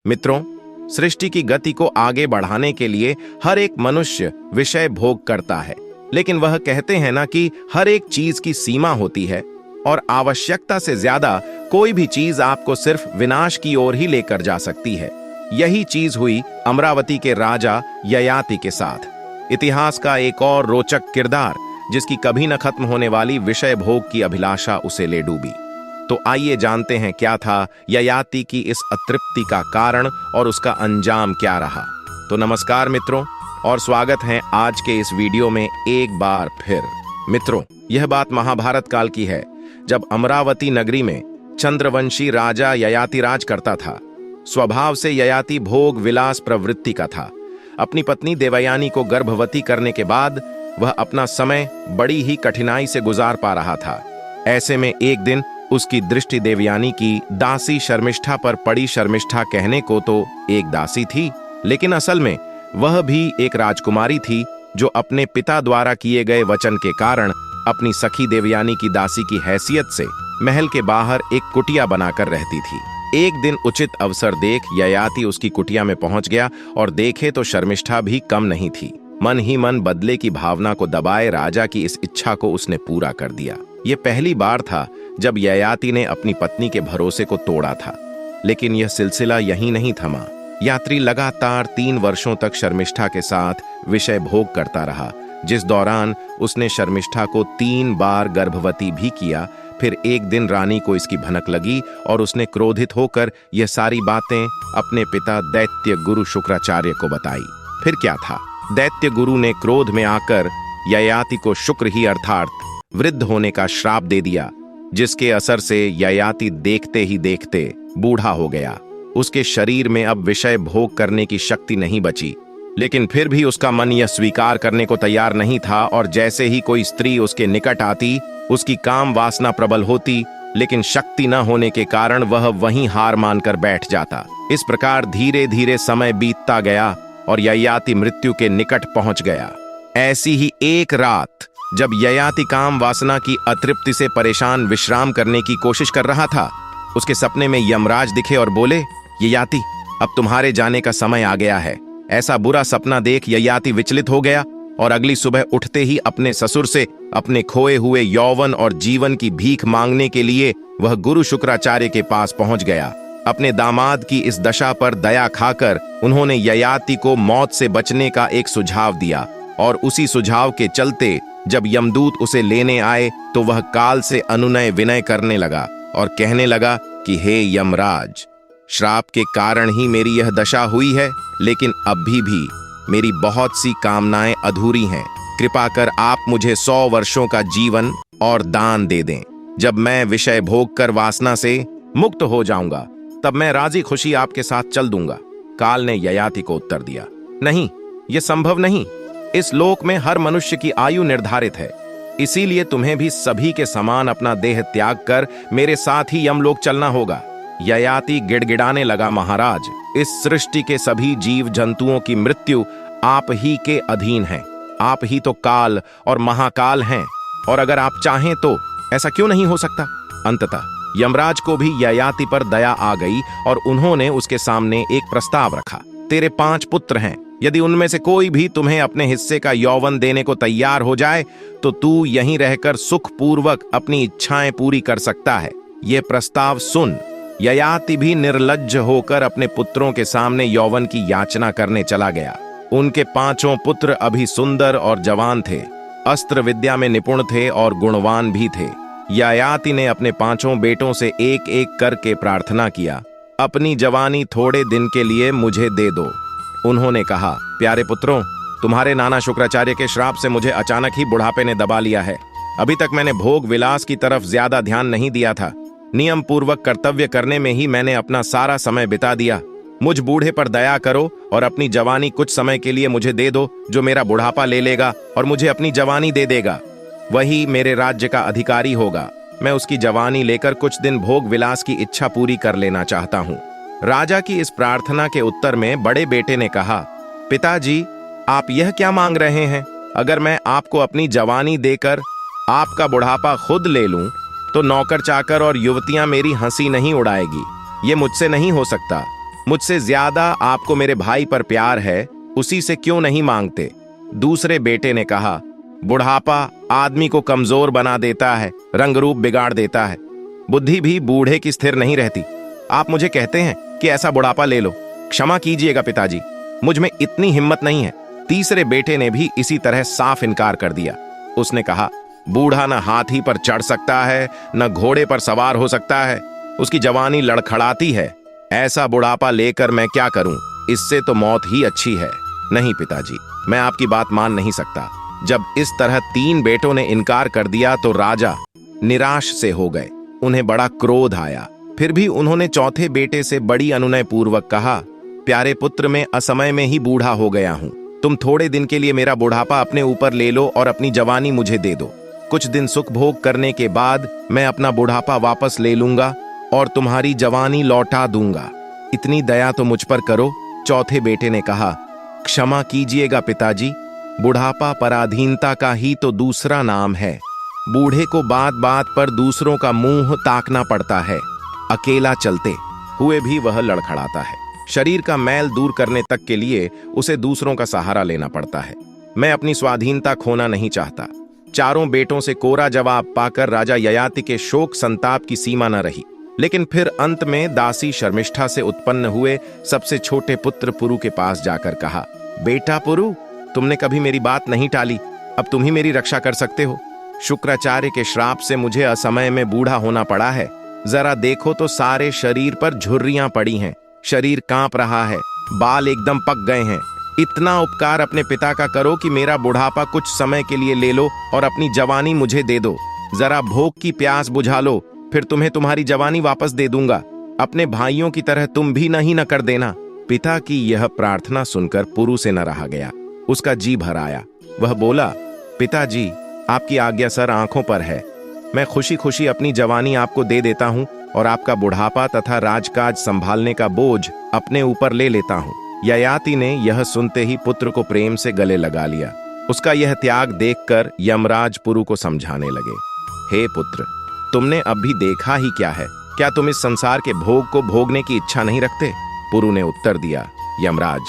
मित्रों, सृष्टि की गति को आगे बढ़ाने के लिए हर एक मनुष्य विषय भोग करता है, लेकिन वह कहते हैं ना कि हर एक चीज की सीमा होती है और आवश्यकता से ज्यादा कोई भी चीज आपको सिर्फ विनाश की ओर ही लेकर जा सकती है। यही चीज हुई अमरावती के राजा ययाति के साथ। इतिहास का एक और रोचक किरदार, जिसकी कभी न खत्म होने वाली विषय भोग की अभिलाषा उसे ले डूबी। तो आइए जानते हैं क्या था ययाति की इस अतृप्ति का कारण और उसका अंजाम क्या रहा। तो नमस्कार मित्रों, और स्वागत है आज के इस वीडियो में एक बार फिर। मित्रों, यह बात महाभारत काल की है, जब अमरावती नगरी में चंद्रवंशी राजा ययाति राज करता था। स्वभाव से ययाति भोग विलास प्रवृत्ति का था। अपनी पत्नी देवयानी को गर्भवती करने के बाद वह अपना समय बड़ी ही कठिनाई से गुजार पा रहा था। ऐसे में एक दिन उसकी दृष्टि देवयानी की दासी शर्मिष्ठा पर पड़ी। शर्मिष्ठा कहने को तो एक दासी थी, लेकिन असल में वह भी एक राजकुमारी थी, जो अपने पिता द्वारा किए गए वचन के कारण अपनी सखी देवयानी की दासी की हैसियत से महल के बाहर एक कुटिया बनाकर रहती थी। एक दिन उचित अवसर देख ययाति उसकी कुटिया में पहुंच गया और देखे तो शर्मिष्ठा भी कम नहीं थी। मन ही मन बदले की भावना को दबाए राजा की इस इच्छा को उसने पूरा कर दिया। ये पहली बार था जब ययाति ने अपनी पत्नी के भरोसे को तोड़ा था, लेकिन यह सिलसिला यहीं नहीं थमा। यात्री लगातार 3 वर्षों तक शर्मिष्ठा के साथ विषय भोग करता रहा, जिस दौरान उसने शर्मिष्ठा को 3 बार गर्भवती भी किया। फिर एक दिन रानी को इसकी भनक लगी और उसने क्रोधित होकर यह सारी बातें अपने पिता दैत्य गुरु शुक्राचार्य को बताई। फिर क्या था, दैत्य गुरु ने क्रोध में आकर ययाति को शुक्र ही अर्थात वृद्ध होने का श्राप दे दिया, जिसके असर से ययाति देखते ही देखते बूढ़ा हो गया। उसके शरीर में अब विषय भोग करने की शक्ति नहीं बची, लेकिन फिर भी उसका मन यह स्वीकार करने को तैयार नहीं था, और जैसे ही कोई स्त्री उसके निकट आती, उसकी काम वासना प्रबल होती, लेकिन शक्ति न होने के कारण वह वहीं हार मानकर बैठ जाता। इस प्रकार धीरे धीरे समय बीतता गया और ययाति मृत्यु के निकट पहुंच गया। ऐसी ही एक रात, जब ययाति काम वासना की अतृप्ति से परेशान विश्राम करने की कोशिश कर रहा था, उसके सपने में यमराज दिखे और बोले, ययाति, अब तुम्हारे जाने का समय आ गया है। ऐसा बुरा सपना देख ययाति विचलित हो गया और अगली सुबह उठते ही अपने ससुर से अपने खोए हुए यौवन और जीवन की भीख मांगने के लिए वह गुरु शुक्राचार्य के पास पहुंच गया। अपने दामाद की इस दशा पर दया खाकर उन्होंने ययाति को मौत से बचने का एक सुझाव दिया, और उसी सुझाव के चलते जब यमदूत उसे लेने आए तो वह काल से अनुनय विनय करने लगा और कहने लगा कि हे यमराज, श्राप के कारण ही मेरी यह दशा हुई है, लेकिन अभी भी मेरी बहुत सी कामनाएं अधूरी हैं। कृपा कर आप मुझे 100 वर्षों का जीवन और दान दे दें। जब मैं विषय भोग कर वासना से मुक्त हो जाऊंगा, तब मैं राजी खुशी आपके साथ चल दूंगा। काल ने ययाति को उत्तर दिया, नहीं, यह संभव नहीं। इस लोक में हर मनुष्य की आयु निर्धारित है, इसीलिए तुम्हें भी सभी के समान अपना देह त्याग कर मेरे साथ ही यमलोक चलना होगा। ययाति गिड़गिड़ाने लगा, महाराज, इस सृष्टि के सभी जीव जंतुओं की मृत्यु आप ही के अधीन है। आप ही तो काल और महाकाल हैं, और अगर आप चाहें तो ऐसा क्यों नहीं हो सकता। अंततः यमराज को भी ययाति पर दया आ गई और उन्होंने उसके सामने एक प्रस्ताव रखा। तेरे 5 पुत्र हैं, यदि उनमें से कोई भी तुम्हें अपने हिस्से का यौवन देने को तैयार हो जाए, तो तू यहीं रहकर सुखपूर्वक अपनी इच्छाएं पूरी कर सकता है। यह प्रस्ताव सुन ययाति भी निर्लज्ज होकर अपने पुत्रों के सामने यौवन की याचना करने चला गया। उनके 5 पुत्र अभी सुंदर और जवान थे, अस्त्र विद्या में निपुण थे और गुणवान भी थे। ययाति ने अपने 5 बेटों से एक एक करके प्रार्थना किया, अपनी जवानी थोड़े दिन के लिए मुझे दे दो। उन्होंने कहा, प्यारे पुत्रों, तुम्हारे नाना शुक्राचार्य के श्राप से मुझे अचानक ही बुढ़ापे ने दबा लिया है। अभी तक मैंने भोग विलास की तरफ ज्यादा ध्यान नहीं दिया था। नियम पूर्वक कर्तव्य करने में ही मैंने अपना सारा समय बिता दिया। मुझ बूढ़े पर दया करो और अपनी जवानी कुछ समय के लिए मुझे दे दो, जो मेरा बुढ़ापा ले लेगा और मुझे अपनी जवानी दे देगा। वही मेरे राज्य का अधिकारी होगा। मैं उसकी जवानी लेकर कुछ दिन भोग विलास की इच्छा पूरी कर लेना चाहता हूँ। राजा की इस प्रार्थना के उत्तर में बड़े बेटे ने कहा, पिताजी, आप यह क्या मांग रहे हैं? अगर मैं आपको अपनी जवानी देकर आपका बुढ़ापा खुद ले लूं, तो नौकर चाकर और युवतियां मेरी हंसी नहीं उड़ाएगी। ये मुझसे नहीं हो सकता। मुझसे ज्यादा आपको मेरे भाई पर प्यार है, उसी से क्यों नहीं मांगते? दूसरे बेटे ने कहा, बुढ़ापा आदमी को कमजोर बना देता है, रंग रूप बिगाड़ देता है। बुद्धि भी बूढ़े की स्थिर नहीं रहती। आप मुझे कहते हैं कि ऐसा बुढ़ापा ले लो। क्षमा कीजिएगा पिताजी, मुझ में इतनी हिम्मत नहीं है। तीसरे बेटे ने भी इसी तरह साफ इनकार कर दिया। उसने कहा, बूढ़ा न हाथी पर चढ़ सकता है, न घोड़े पर सवार हो सकता है। उसकी जवानी लड़खड़ाती है। ऐसा बुढ़ापा लेकर मैं क्या करूं? इससे तो मौत ही अच्छी है। नहीं पिताजी, मैं आपकी बात मान नहीं सकता। जब इस तरह 3 बेटों ने इनकार कर दिया तो राजा निराश से हो गए। उन्हें बड़ा क्रोध आया। फिर भी उन्होंने चौथे बेटे से बड़ी अनुनय पूर्वक कहा, प्यारे पुत्र, मैं असमय में ही बूढ़ा हो गया हूं। तुम थोड़े दिन के लिए मेरा बुढ़ापा अपने ऊपर ले लो और अपनी जवानी मुझे दे दो। कुछ दिन सुख भोग करने के बाद मैं अपना बुढ़ापा वापस ले लूंगा और तुम्हारी जवानी लौटा दूंगा। इतनी दया तो मुझ पर करो। चौथे बेटे ने कहा, क्षमा कीजिएगा पिताजी, बुढ़ापा पराधीनता का ही तो दूसरा नाम है। बूढ़े को बात बात पर दूसरों का मुंह ताकना पड़ता है। अकेला चलते हुए भी वह लड़खड़ाता है। शरीर का मैल दूर करने तक के लिए उसे दूसरों का सहारा लेना पड़ता है। मैं अपनी स्वाधीनता खोना नहीं चाहता। चारों बेटों से कोरा जवाब पाकर राजा ययाति के शोक संताप की सीमा न रही। लेकिन फिर अंत में दासी शर्मिष्ठा से उत्पन्न हुए सबसे छोटे पुत्र पुरु के पास जाकर कहा, बेटा पुरु, तुमने कभी मेरी बात नहीं टाली, अब तुम ही मेरी रक्षा कर सकते हो। शुक्राचार्य के श्राप से मुझे असमय में बूढ़ा होना पड़ा है। जरा देखो तो सारे शरीर पर झुर्रियां पड़ी हैं, शरीर कांप रहा है, बाल एकदम पक गए हैं। इतना उपकार अपने पिता का करो कि मेरा बुढ़ापा कुछ समय के लिए ले लो और अपनी जवानी मुझे दे दो। जरा भोग की प्यास बुझा लो, फिर तुम्हें तुम्हारी जवानी वापस दे दूंगा। अपने भाइयों की तरह तुम भी नहीं न कर देना। पिता की यह प्रार्थना सुनकर पुरु से न रहा गया। उसका जी भर आया। वह बोला, पिताजी, आपकी आज्ञा सर आंखों पर है। मैं खुशी खुशी अपनी जवानी आपको दे देता हूँ और आपका बुढ़ापा तथा राजकाज संभालने का बोझ अपने ऊपर ले लेता हूँ। ययाति ने यह सुनते ही पुत्र को प्रेम से गले लगा लिया। उसका यह त्याग देखकर यमराज पुरु को समझाने लगे, हे पुत्र, तुमने अब भी देखा ही क्या है? क्या तुम इस संसार के भोग को भोगने की इच्छा नहीं रखते? पुरु ने उत्तर दिया, यमराज,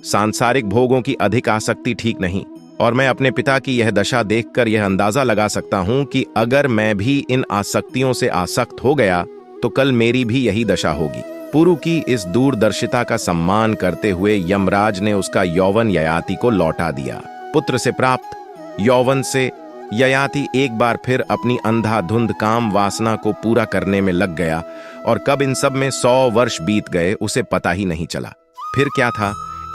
सांसारिक भोगों की अधिक आसक्ति ठीक नहीं, और मैं अपने पिता की यह दशा देखकर यह अंदाजा लगा सकता हूं कि अगर मैं भी इन आसक्तियों से आसक्त हो गया तो कल मेरी भी यही दशा होगी। पुरु की इस दूरदर्शिता का सम्मान करते हुए यमराज ने उसका यौवन ययाति को लौटा दिया। पुत्र से प्राप्त यौवन से ययाति एक बार फिर अपनी अंधाधुंध काम वासना को पूरा करने में लग गया, और कब इन सब में 100 वर्ष बीत गए उसे पता ही नहीं चला। फिर क्या था,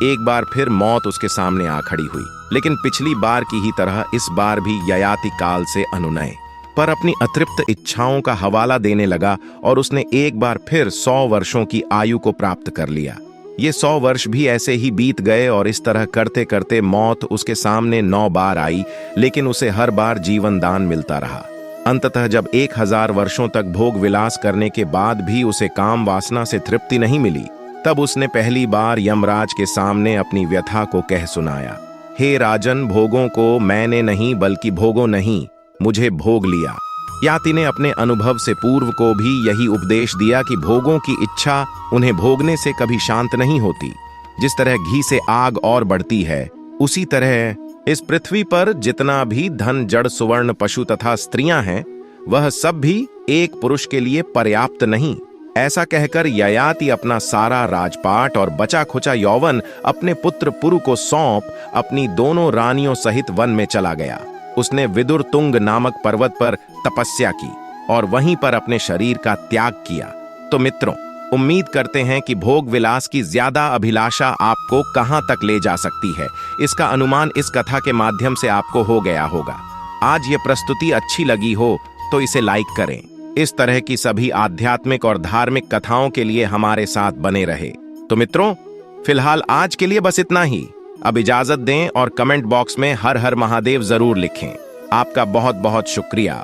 एक बार फिर मौत उसके सामने आ खड़ी हुई। लेकिन पिछली बार की ही तरह इस बार भी ययाति काल से अनुनय पर अपनी अतृप्त इच्छाओं का हवाला देने लगा और उसने एक बार फिर 100 वर्षों की आयु को प्राप्त कर लिया। ये 100 वर्ष भी ऐसे ही बीत गए और इस तरह करते करते मौत उसके सामने 9 बार आई, लेकिन उसे हर बार जीवन दान मिलता रहा। अंततः जब 1000 वर्षों तक भोग विलास करने के बाद भी उसे काम वासना से तृप्ति नहीं मिली, तब उसने पहली बार यमराज के सामने अपनी व्यथा को कह सुनाया, हे राजन, भोगों को मैंने नहीं बल्कि भोगों नहीं मुझे भोग लिया। याति ने अपने अनुभव से पूर्व को भी यही उपदेश दिया कि भोगों की इच्छा उन्हें भोगने से कभी शांत नहीं होती। जिस तरह घी से आग और बढ़ती है, उसी तरह इस पृथ्वी पर जितना भी धन, जड़, सुवर्ण, पशु तथा स्त्रियां हैं, वह सब भी एक पुरुष के लिए पर्याप्त नहीं। ऐसा कहकर ययाति अपना सारा राजपाट और बचा खुचा यौवन अपने पुत्र पुरु को सौंप अपनी दोनों रानियों सहित वन में चला गया। उसने विदुर तुंग नामक पर्वत पर तपस्या की और वहीं पर अपने शरीर का त्याग किया। तो मित्रों, उम्मीद करते हैं कि भोग विलास की ज्यादा अभिलाषा आपको कहां तक ले जा सकती है, इसका अनुमान इस कथा के माध्यम से आपको हो गया होगा। आज ये प्रस्तुति अच्छी लगी हो तो इसे लाइक करें। इस तरह की सभी आध्यात्मिक और धार्मिक कथाओं के लिए हमारे साथ बने रहे। तो मित्रों, फिलहाल आज के लिए बस इतना ही। अब इजाजत दें और कमेंट बॉक्स में हर हर महादेव जरूर लिखें। आपका बहुत बहुत शुक्रिया।